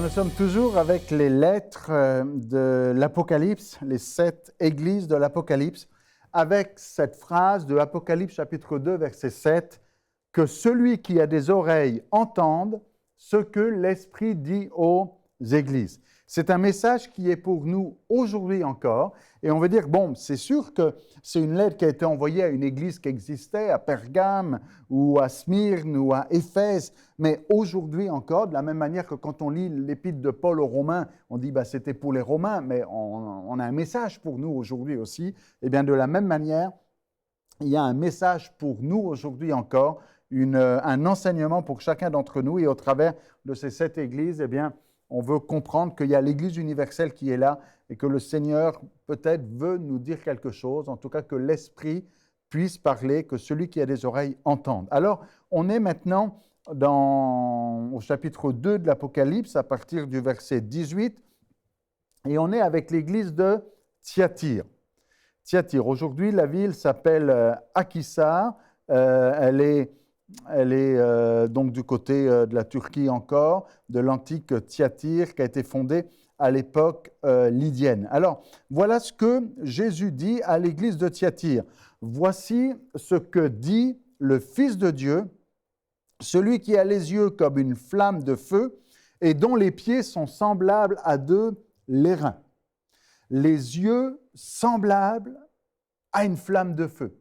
Nous sommes toujours avec les lettres de l'Apocalypse, les 7 églises de l'Apocalypse, avec cette phrase de Apocalypse chapitre 2, verset 7, « Que celui qui a des oreilles entende ce que l'Esprit dit aux églises. » C'est un message qui est pour nous aujourd'hui encore. Et on veut dire, bon, c'est sûr que c'est une lettre qui a été envoyée à une église qui existait, à Pergame, ou à Smyrne, ou à Éphèse. Mais aujourd'hui encore, de la même manière que quand on lit l'épître de Paul aux Romains, on dit, c'était pour les Romains, mais on a un message pour nous aujourd'hui aussi. Et bien, de la même manière, il y a un message pour nous aujourd'hui encore, un enseignement pour chacun d'entre nous. Et au travers de ces 7 églises, eh bien, on veut comprendre qu'il y a l'Église universelle qui est là et que le Seigneur peut-être veut nous dire quelque chose, en tout cas que l'Esprit puisse parler, que celui qui a des oreilles entende. Alors, on est maintenant au chapitre 2 de l'Apocalypse, à partir du verset 18, et on est avec l'Église de Thyatire. Thyatire, aujourd'hui, la ville s'appelle Akhisar, elle est donc du côté de la Turquie encore, de l'antique Thyatire qui a été fondée à l'époque lydienne. Alors, voilà ce que Jésus dit à l'église de Thyatire. « Voici ce que dit le Fils de Dieu, celui qui a les yeux comme une flamme de feu et dont les pieds sont semblables à 2 l'airain. » Les yeux semblables à une flamme de feu.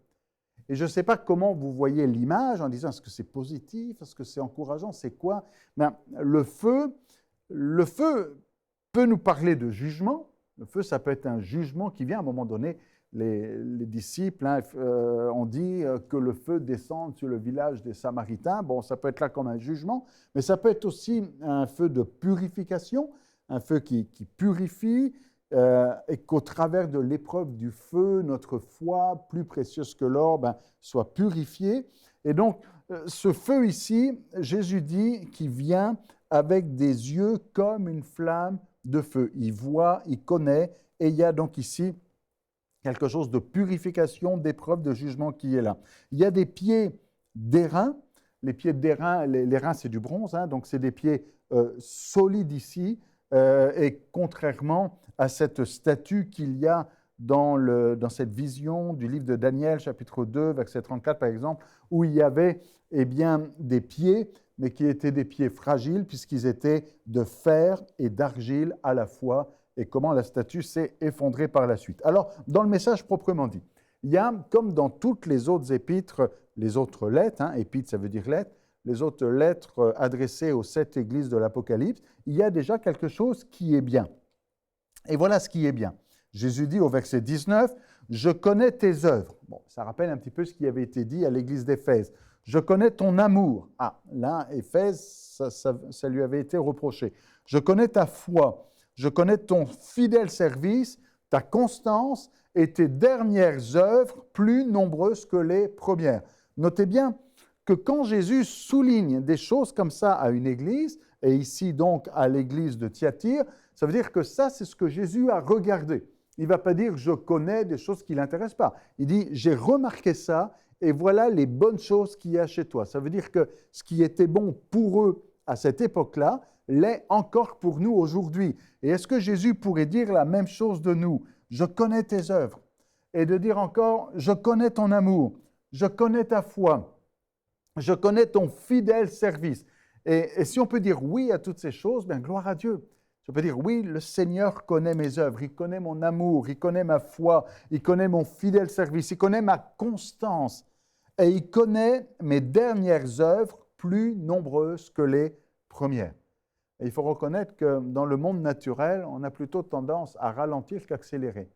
Et je ne sais pas comment vous voyez l'image en disant est-ce que c'est positif, est-ce que c'est encourageant, c'est quoi? Ben, le feu peut nous parler de jugement. Le feu, ça peut être un jugement qui vient à un moment donné. Les disciples ont dit que le feu descende sur le village des Samaritains. Bon, ça peut être là comme un jugement, mais ça peut être aussi un feu de purification, un feu qui purifie, et qu'au travers de l'épreuve du feu, notre foi, plus précieuse que l'or, soit purifiée. Et donc, ce feu ici, Jésus dit qu'il vient avec des yeux comme une flamme de feu. Il voit, il connaît, et il y a donc ici quelque chose de purification, d'épreuve, de jugement qui est là. Il y a des pieds d'airain. Les pieds d'airain, les reins, c'est du bronze, donc c'est des pieds solides ici, et contrairement à cette statue qu'il y a dans cette vision du livre de Daniel, chapitre 2, verset 34 par exemple, où il y avait des pieds, mais qui étaient des pieds fragiles puisqu'ils étaient de fer et d'argile à la fois, et comment la statue s'est effondrée par la suite. Alors, dans le message proprement dit, il y a, comme dans toutes les autres épîtres, les autres lettres, épître ça veut dire lettre, les autres lettres adressées aux 7 églises de l'Apocalypse, il y a déjà quelque chose qui est bien. Et voilà ce qui est bien. Jésus dit au verset 19, « Je connais tes œuvres. » Bon, ça rappelle un petit peu ce qui avait été dit à l'église d'Éphèse. « Je connais ton amour. » Ah, là, Éphèse, ça lui avait été reproché. « Je connais ta foi. Je connais ton fidèle service, ta constance et tes dernières œuvres plus nombreuses que les premières. » Notez bien que quand Jésus souligne des choses comme ça à une église, et ici donc à l'église de Thyatire, ça veut dire que ça, c'est ce que Jésus a regardé. Il ne va pas dire « je connais des choses qui ne l'intéressent pas ». Il dit « j'ai remarqué ça et voilà les bonnes choses qu'il y a chez toi ». Ça veut dire que ce qui était bon pour eux à cette époque-là, l'est encore pour nous aujourd'hui. Et est-ce que Jésus pourrait dire la même chose de nous? « Je connais tes œuvres ». Et de dire encore « je connais ton amour, je connais ta foi, je connais ton fidèle service ». Et si on peut dire oui à toutes ces choses, bien gloire à Dieu. Je peux dire oui, le Seigneur connaît mes œuvres, il connaît mon amour, il connaît ma foi, il connaît mon fidèle service, il connaît ma constance et il connaît mes dernières œuvres plus nombreuses que les premières. Et il faut reconnaître que dans le monde naturel, on a plutôt tendance à ralentir qu'accélérer.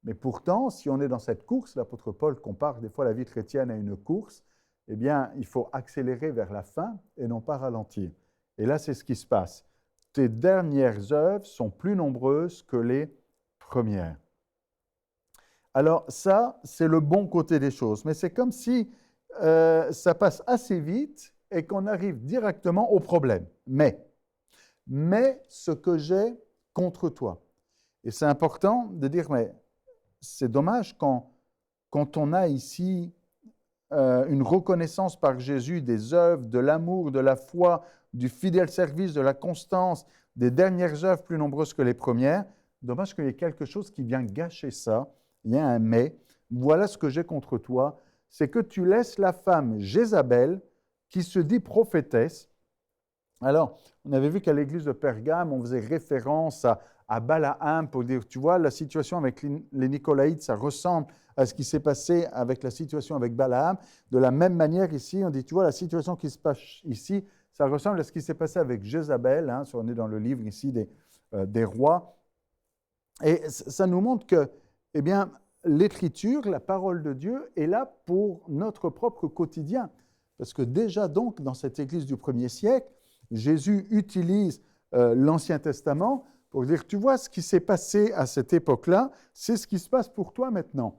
Mais pourtant, si on est dans cette course, l'apôtre Paul compare des fois la vie chrétienne à une course, eh bien, il faut accélérer vers la fin et non pas ralentir. Et là, c'est ce qui se passe. Tes dernières œuvres sont plus nombreuses que les premières. Alors ça, c'est le bon côté des choses. Mais c'est comme si ça passe assez vite et qu'on arrive directement au problème. Mais ce que j'ai contre toi. Et c'est important de dire, mais c'est dommage quand on a ici une reconnaissance par Jésus des œuvres, de l'amour, de la foi, du fidèle service, de la constance, des dernières œuvres plus nombreuses que les premières. Dommage qu'il y ait quelque chose qui vient gâcher ça. Il y a un mais. Voilà ce que j'ai contre toi, c'est que tu laisses la femme Jézabel, qui se dit prophétesse. Alors, on avait vu qu'à l'église de Pergame, on faisait référence à Balaam pour dire, tu vois, la situation avec les Nicolaïtes, ça ressemble à ce qui s'est passé avec la situation avec Balaam. De la même manière ici, on dit, tu vois, la situation qui se passe ici, ça ressemble à ce qui s'est passé avec Jézabel. Hein, on est dans le livre ici des rois. Et ça nous montre que, eh bien, l'Écriture, la parole de Dieu, est là pour notre propre quotidien. Parce que déjà donc, dans cette église du 1er siècle, Jésus utilise l'Ancien Testament pour dire, tu vois, ce qui s'est passé à cette époque-là, c'est ce qui se passe pour toi maintenant.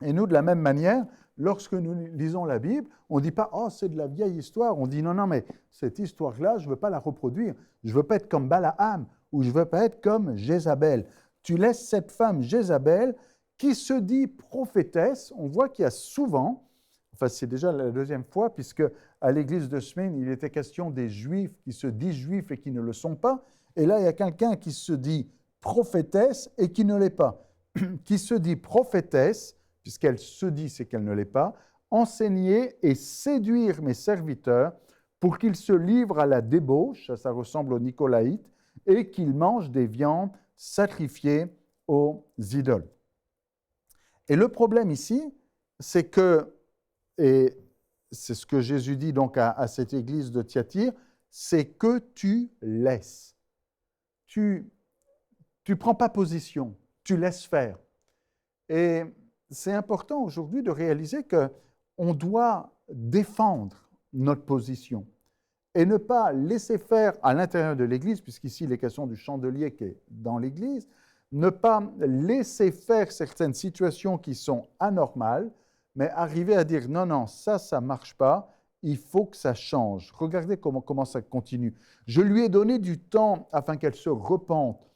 Et nous, de la même manière, lorsque nous lisons la Bible, on ne dit pas « Oh, c'est de la vieille histoire ». On dit « Non, non, mais cette histoire-là, je ne veux pas la reproduire. Je ne veux pas être comme Balaam ou je ne veux pas être comme Jézabel. » Tu laisses cette femme Jézabel qui se dit prophétesse. On voit qu'il y a souvent, enfin c'est déjà la deuxième fois, puisque à l'église de Smyrne, il était question des Juifs qui se disent Juifs et qui ne le sont pas. Et là, il y a quelqu'un qui se dit prophétesse et qui ne l'est pas. Qui se dit prophétesse, puisqu'elle se dit, c'est qu'elle ne l'est pas, enseigner et séduire mes serviteurs pour qu'ils se livrent à la débauche, ça ressemble aux Nicolaïtes, et qu'ils mangent des viandes sacrifiées aux idoles. Et le problème ici, c'est que, et c'est ce que Jésus dit donc à cette église de Thyatire, c'est que tu laisses. Tu ne prends pas position, tu laisses faire. Et c'est important aujourd'hui de réaliser qu'on doit défendre notre position et ne pas laisser faire à l'intérieur de l'Église, puisqu'ici il est question du chandelier qui est dans l'Église, ne pas laisser faire certaines situations qui sont anormales, mais arriver à dire non, non, ça ne marche pas, il faut que ça change. Regardez comment ça continue. Je lui ai donné du temps afin qu'elle se repente.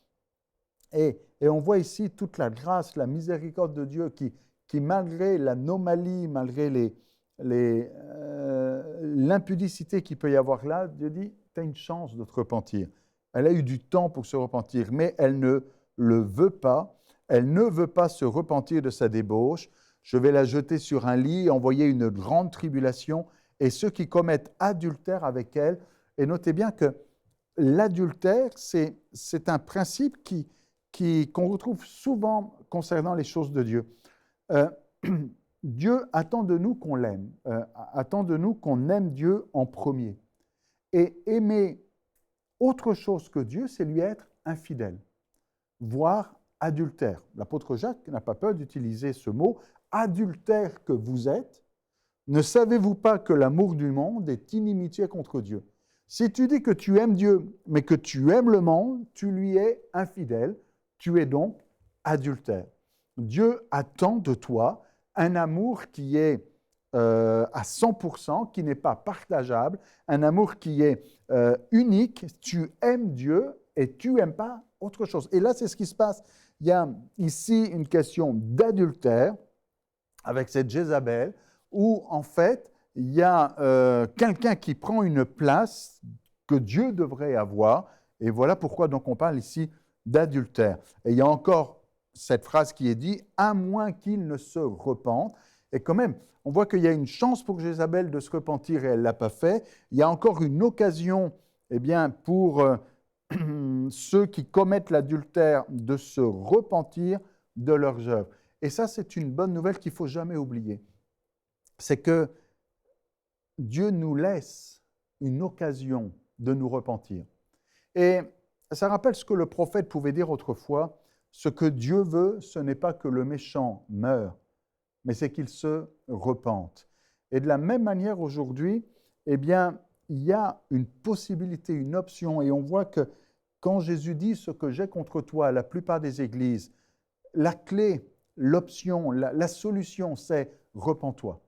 Et on voit ici toute la grâce, la miséricorde de Dieu qui malgré l'anomalie, malgré l'impudicité qu'il peut y avoir là, Dieu dit, tu as une chance de te repentir. Elle a eu du temps pour se repentir, mais elle ne le veut pas. Elle ne veut pas se repentir de sa débauche. Je vais la jeter sur un lit, envoyer une grande tribulation, et ceux qui commettent adultère avec elle. Et notez bien que l'adultère, c'est un principe qu'on retrouve souvent concernant les choses de Dieu. Dieu attend de nous qu'on l'aime, attend de nous qu'on aime Dieu en premier. Et aimer autre chose que Dieu, c'est lui être infidèle, voire adultère. L'apôtre Jacques n'a pas peur d'utiliser ce mot, adultère que vous êtes. Ne savez-vous pas que l'amour du monde est inimitié contre Dieu? Si tu dis que tu aimes Dieu, mais que tu aimes le monde, tu lui es infidèle, tu es donc adultère. Dieu attend de toi un amour qui est à 100%, qui n'est pas partageable, un amour qui est unique. Tu aimes Dieu et tu n'aimes pas autre chose. Et là, c'est ce qui se passe. Il y a ici une question d'adultère avec cette Jézabel, où en fait, il y a quelqu'un qui prend une place que Dieu devrait avoir. Et voilà pourquoi donc on parle ici d'adultère. Et il y a encore cette phrase qui est dit, à moins qu'il ne se repente. Et quand même, on voit qu'il y a une chance pour Jézabel de se repentir et elle ne l'a pas fait. Il y a encore une occasion pour ceux qui commettent l'adultère de se repentir de leurs œuvres. Et ça, c'est une bonne nouvelle qu'il ne faut jamais oublier. C'est que Dieu nous laisse une occasion de nous repentir. Et ça rappelle ce que le prophète pouvait dire autrefois, ce que Dieu veut, ce n'est pas que le méchant meure, mais c'est qu'il se repente. Et de la même manière aujourd'hui, il y a une possibilité, une option, et on voit que quand Jésus dit ce que j'ai contre toi, la plupart des églises, la clé, l'option, la solution, c'est repens-toi.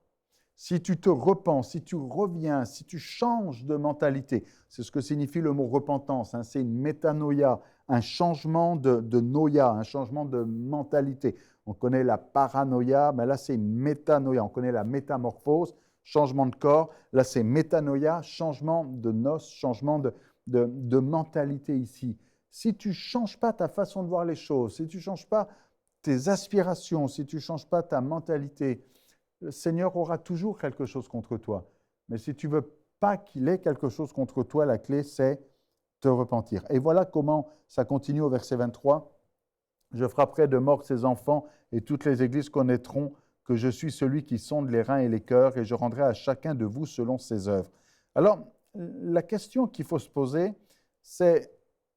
Si tu te repens, si tu reviens, si tu changes de mentalité, c'est ce que signifie le mot repentance, hein, c'est une métanoïa, un changement de noia, un changement de mentalité. On connaît la paranoïa, mais là c'est une métanoïa, on connaît la métamorphose, changement de corps. Là, c'est métanoïa, changement de noces, changement de mentalité ici. Si tu ne changes pas ta façon de voir les choses, si tu ne changes pas tes aspirations, si tu ne changes pas ta mentalité, le Seigneur aura toujours quelque chose contre toi. Mais si tu ne veux pas qu'il ait quelque chose contre toi, la clé, c'est te repentir. Et voilà comment ça continue au verset 23. « Je frapperai de mort ses enfants, et toutes les églises connaîtront que je suis celui qui sonde les reins et les cœurs, et je rendrai à chacun de vous selon ses œuvres. » Alors, la question qu'il faut se poser, c'est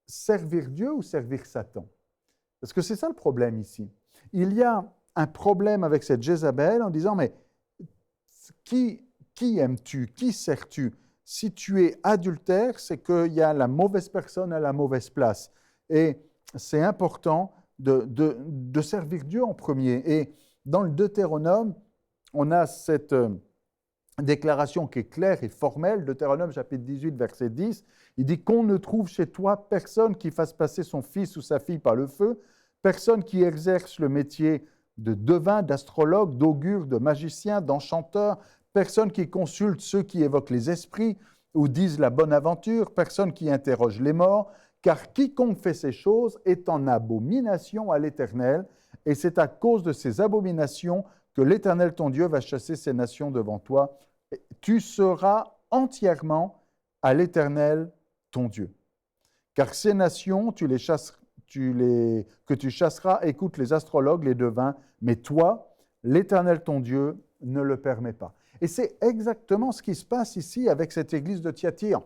servir Dieu ou servir Satan? Parce que c'est ça le problème ici. Il y a un problème avec cette Jézabel en disant, mais qui aimes-tu? Qui sers-tu? Si tu es adultère, c'est qu'il y a la mauvaise personne à la mauvaise place. Et c'est important de servir Dieu en premier. Et dans le Deutéronome, on a cette déclaration qui est claire et formelle. Deutéronome chapitre 18, verset 10, il dit qu'on ne trouve chez toi personne qui fasse passer son fils ou sa fille par le feu, personne qui exerce le métier de devin, d'astrologue, d'augure, de magicien, d'enchanteur, personne qui consulte ceux qui évoquent les esprits ou disent la bonne aventure, personne qui interroge les morts, car quiconque fait ces choses est en abomination à l'Éternel, et c'est à cause de ces abominations que l'Éternel ton Dieu va chasser ces nations devant toi. Tu seras entièrement à l'Éternel ton Dieu. Car ces nations, que tu chasseras, écoute les astrologues, les devins, mais toi, l'Éternel ton Dieu, ne le permet pas. Et c'est exactement ce qui se passe ici avec cette église de Thyatire,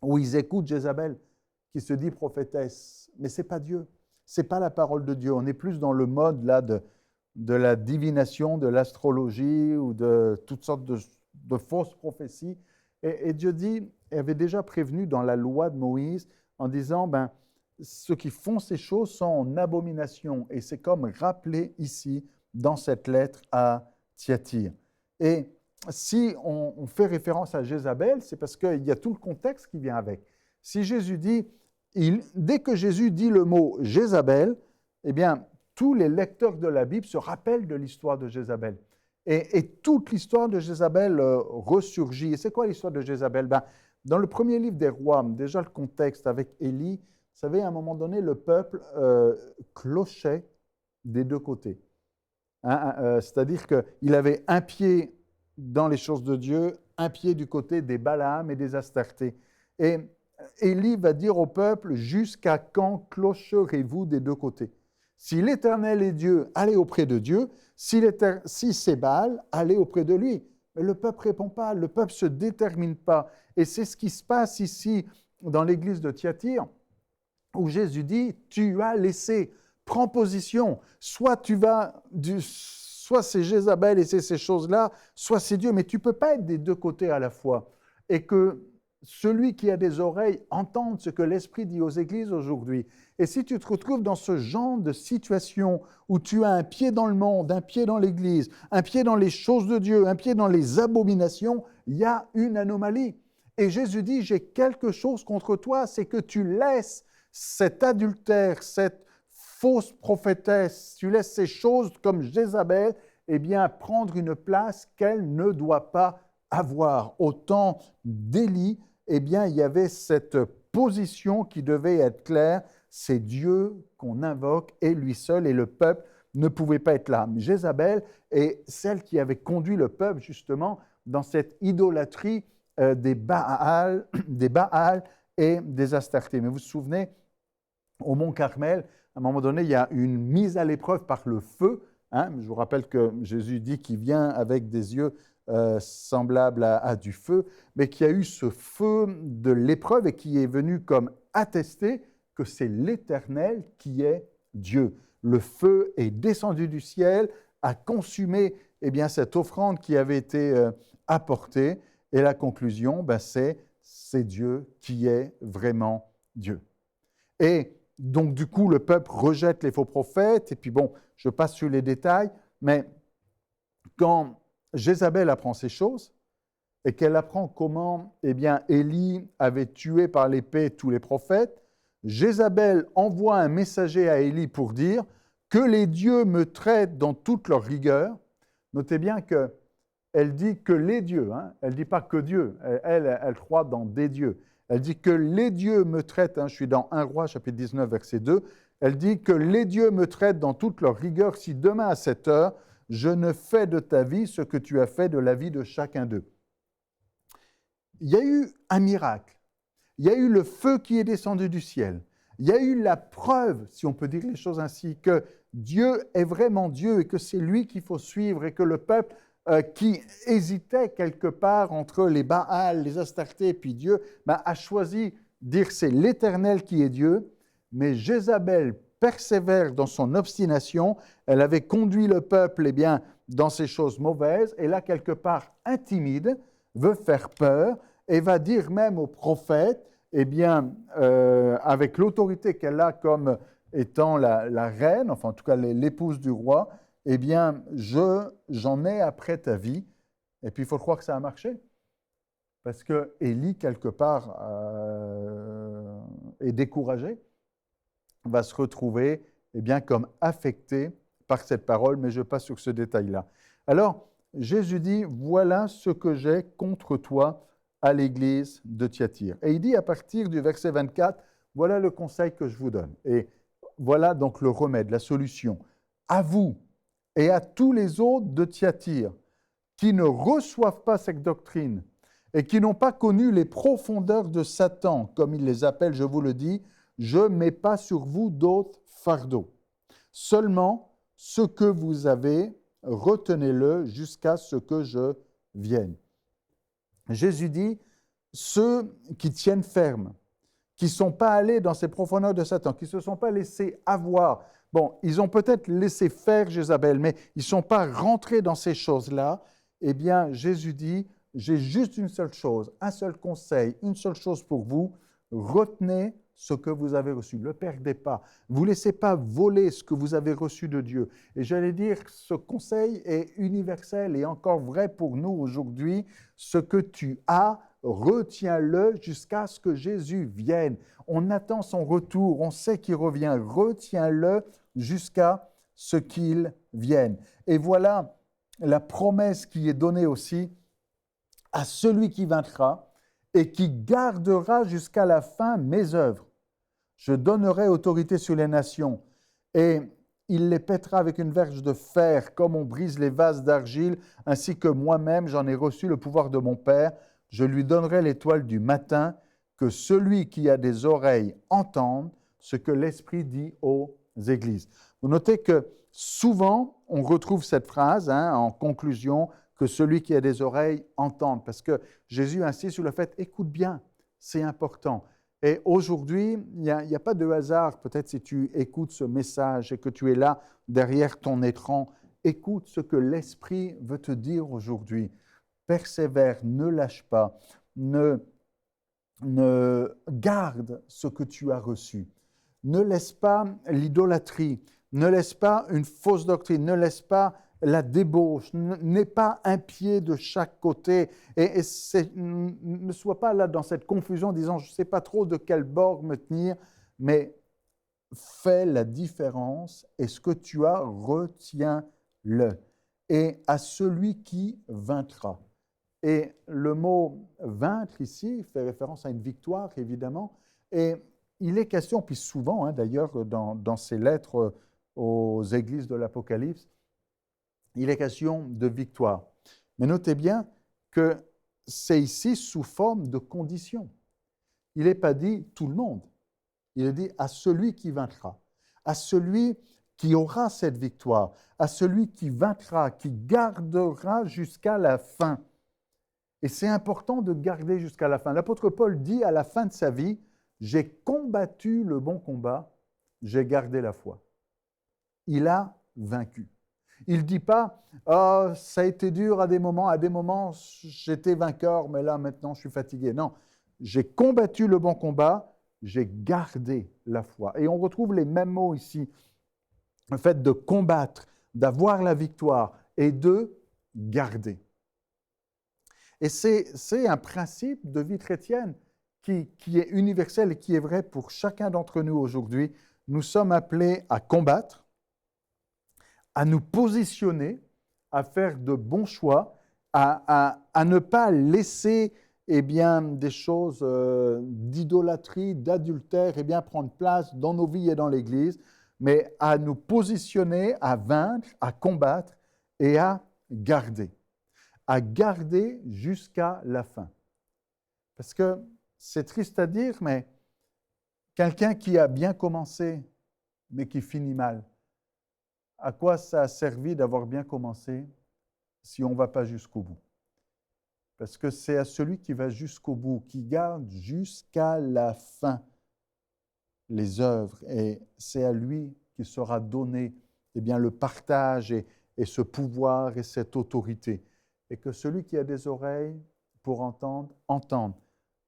où ils écoutent Jézabel, qui se dit prophétesse. Mais ce n'est pas Dieu, ce n'est pas la parole de Dieu. On est plus dans le mode là, de la divination, de l'astrologie ou de toutes sortes de fausses prophéties. Et Dieu avait déjà prévenu dans la loi de Moïse en disant, ceux qui font ces choses sont en abomination. Et c'est comme rappelé ici dans cette lettre à Thyatire. Et si on fait référence à Jézabel, c'est parce qu'il y a tout le contexte qui vient avec. Si Jésus dit, dès que Jésus dit le mot Jézabel, eh bien, tous les lecteurs de la Bible se rappellent de l'histoire de Jézabel. Et toute l'histoire de Jézabel ressurgit. Et c'est quoi l'histoire de Jézabel? Dans le premier livre des rois, déjà le contexte avec Élie, vous savez, à un moment donné, le peuple clochait des deux côtés. C'est-à-dire qu'il avait un pied dans les choses de Dieu, un pied du côté des Balaam et des Astartés. Et Élie va dire au peuple, jusqu'à quand clocherez-vous des deux côtés? Si l'Éternel est Dieu, allez auprès de Dieu. Si c'est Baal, allez auprès de lui. Mais le peuple ne répond pas, le peuple ne se détermine pas. Et c'est ce qui se passe ici dans l'église de Thyatire, où Jésus dit, tu as laissé, prends position. Soit c'est Jézabel et c'est ces choses-là, soit c'est Dieu. Mais tu ne peux pas être des deux côtés à la fois. Et que celui qui a des oreilles entende ce que l'Esprit dit aux églises aujourd'hui. Et si tu te retrouves dans ce genre de situation où tu as un pied dans le monde, un pied dans l'Église, un pied dans les choses de Dieu, un pied dans les abominations, il y a une anomalie. Et Jésus dit, j'ai quelque chose contre toi, c'est que tu laisses cet adultère, cette fausse prophétesse, tu laisses ces choses comme Jézabel, eh bien, prendre une place qu'elle ne doit pas avoir. Au temps d'Élie, eh bien, il y avait cette position qui devait être claire, c'est Dieu qu'on invoque et lui seul, et le peuple ne pouvait pas être là. Mais Jézabel est celle qui avait conduit le peuple justement dans cette idolâtrie des Baal et des Astartés. Mais vous vous souvenez, au mont Carmel, à un moment donné, il y a une mise à l'épreuve par le feu. Je vous rappelle que Jésus dit qu'il vient avec des yeux semblable à du feu, mais qui a eu ce feu de l'épreuve et qui est venu comme attester que c'est l'Éternel qui est Dieu. Le feu est descendu du ciel, a consumé cette offrande qui avait été apportée, et la conclusion, c'est Dieu qui est vraiment Dieu. Et donc du coup, le peuple rejette les faux prophètes, et puis je passe sur les détails, mais quand Jézabel apprend ces choses et qu'elle apprend comment Élie avait tué par l'épée tous les prophètes, Jézabel envoie un messager à Élie pour dire que les dieux me traitent dans toute leur rigueur. Notez bien que elle dit que les dieux, hein, elle ne dit pas que Dieu, elle croit dans des dieux. Elle dit que les dieux me traitent, hein, je suis dans 1 Roi, chapitre 19, verset 2, elle dit que les dieux me traitent dans toute leur rigueur si demain à cette heure, je ne fais de ta vie ce que tu as fait de la vie de chacun d'eux. Il y a eu un miracle. Il y a eu le feu qui est descendu du ciel. Il y a eu la preuve, si on peut dire les choses ainsi, que Dieu est vraiment Dieu et que c'est lui qu'il faut suivre et que le peuple qui hésitait quelque part entre les Baals, les Astartés et puis Dieu, a choisi de dire c'est l'Éternel qui est Dieu. Mais Jézabel persévère dans son obstination. Elle avait conduit le peuple dans ces choses mauvaises et là, quelque part, intimide, veut faire peur et va dire même au prophète, avec l'autorité qu'elle a comme étant la reine, enfin en tout cas l'épouse du roi, j'en ai après ta vie. Et puis il faut croire que ça a marché. Parce que Élie, quelque part, est découragé, va se retrouver comme affecté par cette parole, mais je passe sur ce détail-là. Alors, Jésus dit, voilà ce que j'ai contre toi à l'église de Thyatire. Et il dit à partir du verset 24, voilà le conseil que je vous donne. Et voilà donc le remède, la solution. À vous et à tous les autres de Thyatire qui ne reçoivent pas cette doctrine et qui n'ont pas connu les profondeurs de Satan, comme il les appelle, je vous le dis, je ne mets pas sur vous d'autres fardeaux. Seulement, ce que vous avez, retenez-le jusqu'à ce que je vienne. Jésus dit, ceux qui tiennent ferme, qui ne sont pas allés dans ces profondeurs de Satan, qui ne se sont pas laissés avoir, ils ont peut-être laissé faire Jézabel, mais ils ne sont pas rentrés dans ces choses-là, Jésus dit, j'ai juste une seule chose, un seul conseil, une seule chose pour vous, retenez ce que vous avez reçu, ne le perdez pas. Vous ne laissez pas voler ce que vous avez reçu de Dieu. Et j'allais dire, ce conseil est universel et encore vrai pour nous aujourd'hui. Ce que tu as, retiens-le jusqu'à ce que Jésus vienne. On attend son retour, on sait qu'il revient. Retiens-le jusqu'à ce qu'il vienne. Et voilà la promesse qui est donnée aussi à celui qui vaincra et qui gardera jusqu'à la fin mes œuvres. Je donnerai autorité sur les nations et il les pètera avec une verge de fer comme on brise les vases d'argile, ainsi que moi-même j'en ai reçu le pouvoir de mon Père. Je lui donnerai l'étoile du matin, que celui qui a des oreilles entende ce que l'Esprit dit aux églises. Vous notez que souvent on retrouve cette phrase en conclusion, que celui qui a des oreilles entende, parce que Jésus insiste sur le fait, écoute bien, c'est important. Et aujourd'hui, il n'y a pas de hasard, peut-être si tu écoutes ce message et que tu es là derrière ton écran, écoute ce que l'Esprit veut te dire aujourd'hui. Persévère, ne lâche pas, ne garde ce que tu as reçu. Ne laisse pas l'idolâtrie, ne laisse pas une fausse doctrine, ne laisse pas la débauche, n'aie pas un pied de chaque côté et ne sois pas là dans cette confusion disant je ne sais pas trop de quel bord me tenir, mais fais la différence et ce que tu as, retiens-le. Et à celui qui vaincra. Et le mot vaincre ici fait référence à une victoire évidemment et il est question, puis souvent d'ailleurs dans ces lettres aux églises de l'Apocalypse, il est question de victoire. Mais notez bien que c'est ici sous forme de condition. Il n'est pas dit tout le monde. Il est dit à celui qui vaincra, à celui qui aura cette victoire, à celui qui vaincra, qui gardera jusqu'à la fin. Et c'est important de garder jusqu'à la fin. L'apôtre Paul dit à la fin de sa vie, j'ai combattu le bon combat, j'ai gardé la foi. Il a vaincu. Il ne dit pas oh, ça a été dur à des moments j'étais vainqueur, mais là maintenant je suis fatigué. Non, j'ai combattu le bon combat, j'ai gardé la foi. Et on retrouve les mêmes mots ici, le fait de combattre, d'avoir la victoire et de garder. Et c'est un principe de vie chrétienne qui est universel et qui est vrai pour chacun d'entre nous aujourd'hui. Nous sommes appelés à combattre, à nous positionner, à faire de bons choix à ne pas laisser eh bien, des choses d'idolâtrie, d'adultère prendre place dans nos vies et dans l'Église, mais à nous positionner, à vaincre, à combattre et à garder. À garder jusqu'à la fin. Parce que c'est triste à dire, mais quelqu'un qui a bien commencé, mais qui finit mal, à quoi ça a servi d'avoir bien commencé si on ne va pas jusqu'au bout? Parce que c'est à celui qui va jusqu'au bout, qui garde jusqu'à la fin les œuvres, et c'est à lui qui sera donné le partage et ce pouvoir et cette autorité. Et que celui qui a des oreilles pour entendre, entende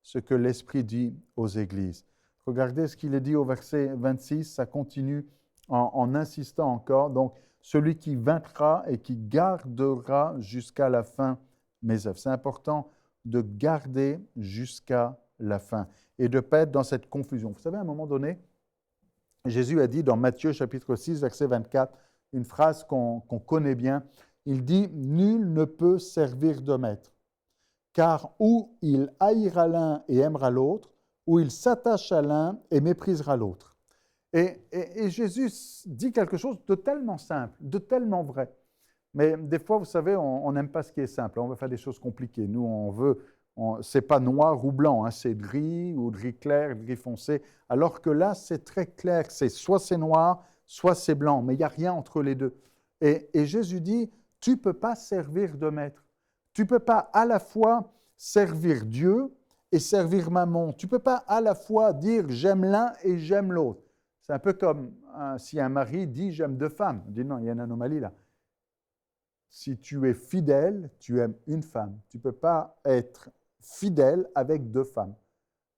ce que l'Esprit dit aux églises. Regardez ce qu'il est dit au verset 26, ça continue en insistant encore. Donc, celui qui vaincra et qui gardera jusqu'à la fin mes œuvres. C'est important de garder jusqu'à la fin et de ne pas être dans cette confusion. Vous savez, à un moment donné, Jésus a dit dans Matthieu chapitre 6, verset 24, une phrase qu'on connaît bien. Il dit « Nul ne peut servir de maître, car ou il haïra l'un et aimera l'autre, ou il s'attache à l'un et méprisera l'autre. » Et Jésus dit quelque chose de tellement simple, de tellement vrai. Mais des fois, vous savez, on n'aime pas ce qui est simple. On veut faire des choses compliquées. Nous, on veut, c'est pas noir ou blanc, hein, c'est gris ou gris clair, gris foncé. Alors que là, c'est très clair. C'est soit c'est noir, soit c'est blanc. Mais il n'y a rien entre les deux. Et Jésus dit, tu ne peux pas servir de maître. Tu ne peux pas à la fois servir Dieu et servir mammon. Tu ne peux pas à la fois dire j'aime l'un et j'aime l'autre. C'est un peu comme si un mari dit j'aime deux femmes. On dit non, il y a une anomalie là. Si tu es fidèle, tu aimes une femme. Tu ne peux pas être fidèle avec deux femmes.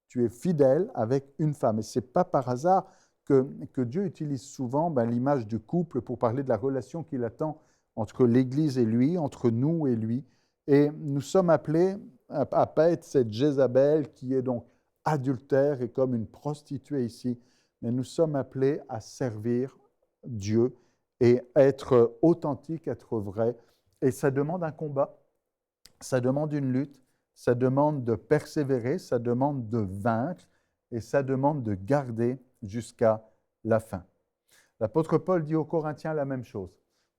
Tu es fidèle avec une femme. Et ce n'est pas par hasard que Dieu utilise souvent l'image du couple pour parler de la relation qu'il attend entre l'Église et lui, entre nous et lui. Et nous sommes appelés à ne pas être cette Jézabel qui est donc adultère et comme une prostituée ici, mais nous sommes appelés à servir Dieu et être authentique, être vrai. Et ça demande un combat, ça demande une lutte, ça demande de persévérer, ça demande de vaincre et ça demande de garder jusqu'à la fin. L'apôtre Paul dit aux Corinthiens la même chose.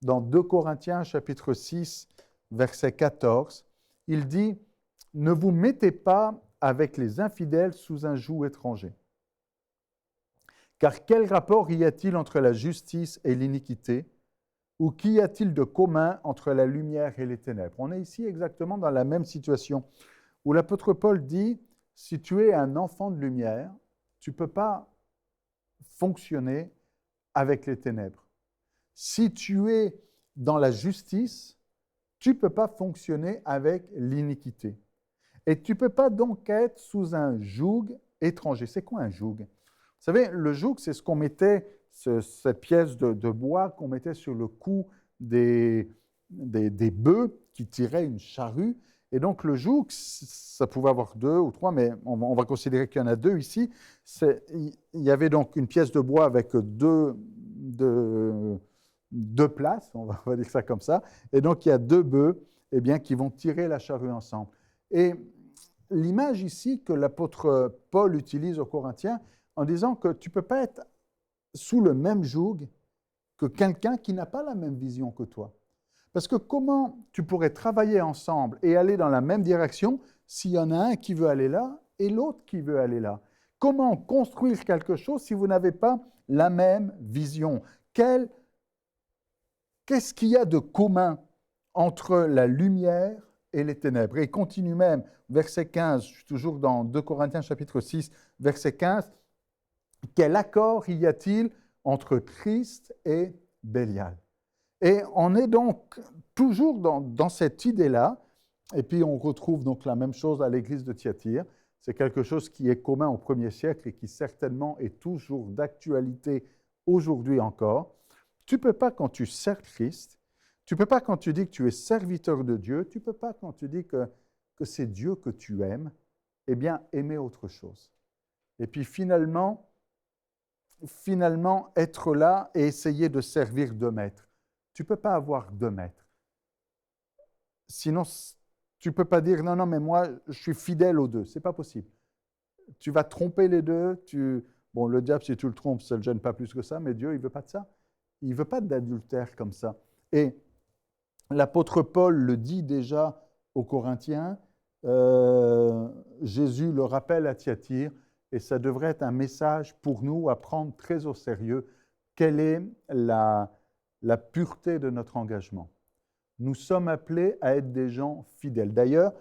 Dans 2 Corinthiens chapitre 6, verset 14, il dit « Ne vous mettez pas avec les infidèles sous un joug étranger. Car quel rapport y a-t-il entre la justice et l'iniquité? Ou qu'y a-t-il de commun entre la lumière et les ténèbres ?» On est ici exactement dans la même situation où l'apôtre Paul dit « Si tu es un enfant de lumière, tu ne peux pas fonctionner avec les ténèbres. Si tu es dans la justice, tu ne peux pas fonctionner avec l'iniquité. Et tu ne peux pas donc être sous un joug étranger. » C'est quoi un joug? Vous savez, le joug, c'est ce qu'on mettait, cette pièce de bois qu'on mettait sur le cou des bœufs qui tiraient une charrue. Et donc le joug, ça pouvait avoir 2 ou 3, mais on va considérer qu'il y en a 2 ici. Il y avait donc une pièce de bois avec deux places, on va dire ça comme ça. Et donc il y a 2 bœufs qui vont tirer la charrue ensemble. Et l'image ici que l'apôtre Paul utilise aux Corinthiens, en disant que tu ne peux pas être sous le même joug que quelqu'un qui n'a pas la même vision que toi. Parce que comment tu pourrais travailler ensemble et aller dans la même direction s'il y en a un qui veut aller là et l'autre qui veut aller là? Comment construire quelque chose si vous n'avez pas la même vision? Qu'est-ce qu'il y a de commun entre la lumière et les ténèbres? Et il continue même, verset 15, je suis toujours dans 2 Corinthiens chapitre 6, verset 15, « Quel accord y a-t-il entre Christ et Bélial ?» Et on est donc toujours dans cette idée-là, et puis on retrouve donc la même chose à l'église de Thyatire. C'est quelque chose qui est commun au 1er siècle et qui certainement est toujours d'actualité aujourd'hui encore. Tu ne peux pas, quand tu sers Christ, tu ne peux pas quand tu dis que tu es serviteur de Dieu, tu ne peux pas quand tu dis que c'est Dieu que tu aimes, aimer autre chose. Et puis finalement, être là et essayer de servir 2 maîtres. Tu ne peux pas avoir 2 maîtres. Sinon, tu ne peux pas dire non, non, mais moi, je suis fidèle aux deux. Ce n'est pas possible. Tu vas tromper les deux. Bon, le diable, si tu le trompes, ça ne le gêne pas plus que ça, mais Dieu, il ne veut pas de ça. Il ne veut pas d'adultère comme ça. Et l'apôtre Paul le dit déjà aux Corinthiens, Jésus le rappelle à Thyatire, et ça devrait être un message pour nous à prendre très au sérieux. Quelle est la pureté de notre engagement? Nous sommes appelés à être des gens fidèles. D'ailleurs,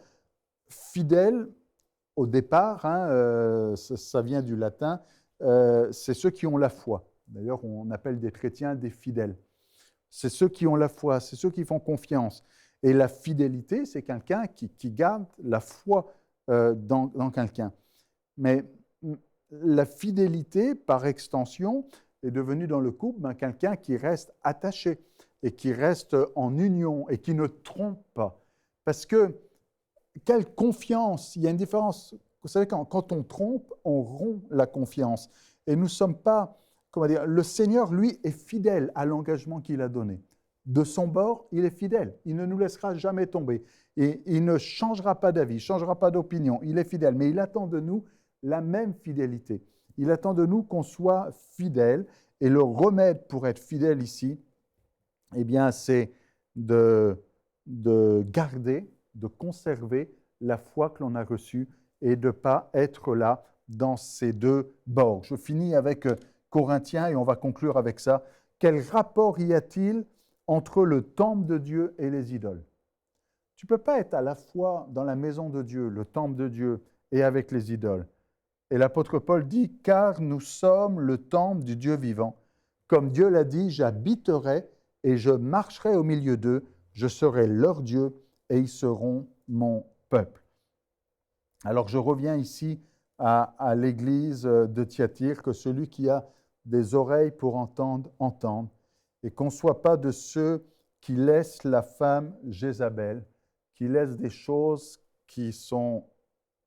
fidèles, au départ, ça vient du latin, c'est ceux qui ont la foi. D'ailleurs, on appelle des chrétiens des fidèles. C'est ceux qui ont la foi, c'est ceux qui font confiance. Et la fidélité, c'est quelqu'un qui garde la foi dans quelqu'un. Mais la fidélité, par extension, est devenue dans le couple quelqu'un qui reste attaché et qui reste en union et qui ne trompe pas. Parce que, quelle confiance, il y a une différence. Vous savez, quand on trompe, on rompt la confiance. Et nous ne sommes pas, comment dire, le Seigneur, lui, est fidèle à l'engagement qu'il a donné. De son bord, il est fidèle. Il ne nous laissera jamais tomber. Et il ne changera pas d'avis, il ne changera pas d'opinion. Il est fidèle. Mais il attend de nous la même fidélité. Il attend de nous qu'on soit fidèle. Et le remède pour être fidèle ici, eh bien, c'est de garder, de conserver la foi que l'on a reçue et de ne pas être là dans ces deux bords. Je finis avec Corinthiens et on va conclure avec ça. Quel rapport y a-t-il entre le temple de Dieu et les idoles? Tu ne peux pas être à la fois dans la maison de Dieu, le temple de Dieu, et avec les idoles. Et l'apôtre Paul dit, « Car nous sommes le temple du Dieu vivant. Comme Dieu l'a dit, j'habiterai et je marcherai au milieu d'eux, je serai leur Dieu et ils seront mon peuple. » Alors je reviens ici à l'église de Thyatire, que celui qui a des oreilles pour entendre, entende, et qu'on ne soit pas de ceux qui laissent la femme Jézabel, qui laissent des choses qui sont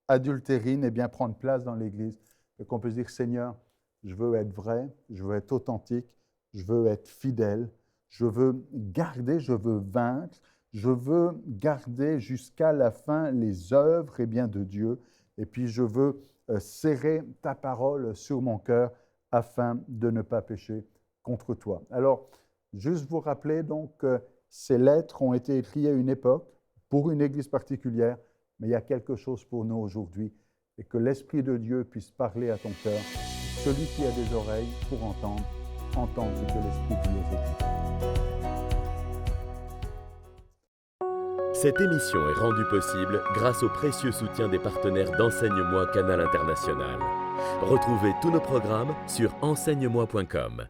adultérines et bien prendre place dans l'église, et qu'on peut se dire, Seigneur, je veux être vrai, je veux être authentique, je veux être fidèle, je veux garder, je veux vaincre, je veux garder jusqu'à la fin les œuvres de Dieu, et puis je veux serrer ta parole sur mon cœur afin de ne pas pécher contre toi. Alors, juste vous rappeler donc que ces lettres ont été écrites à une époque, pour une église particulière, mais il y a quelque chose pour nous aujourd'hui, et que l'Esprit de Dieu puisse parler à ton cœur. Celui qui a des oreilles pour entendre, entende ce que l'Esprit dit aux églises. Cette émission est rendue possible grâce au précieux soutien des partenaires d'Enseigne-moi Canal International. Retrouvez tous nos programmes sur enseigne-moi.com.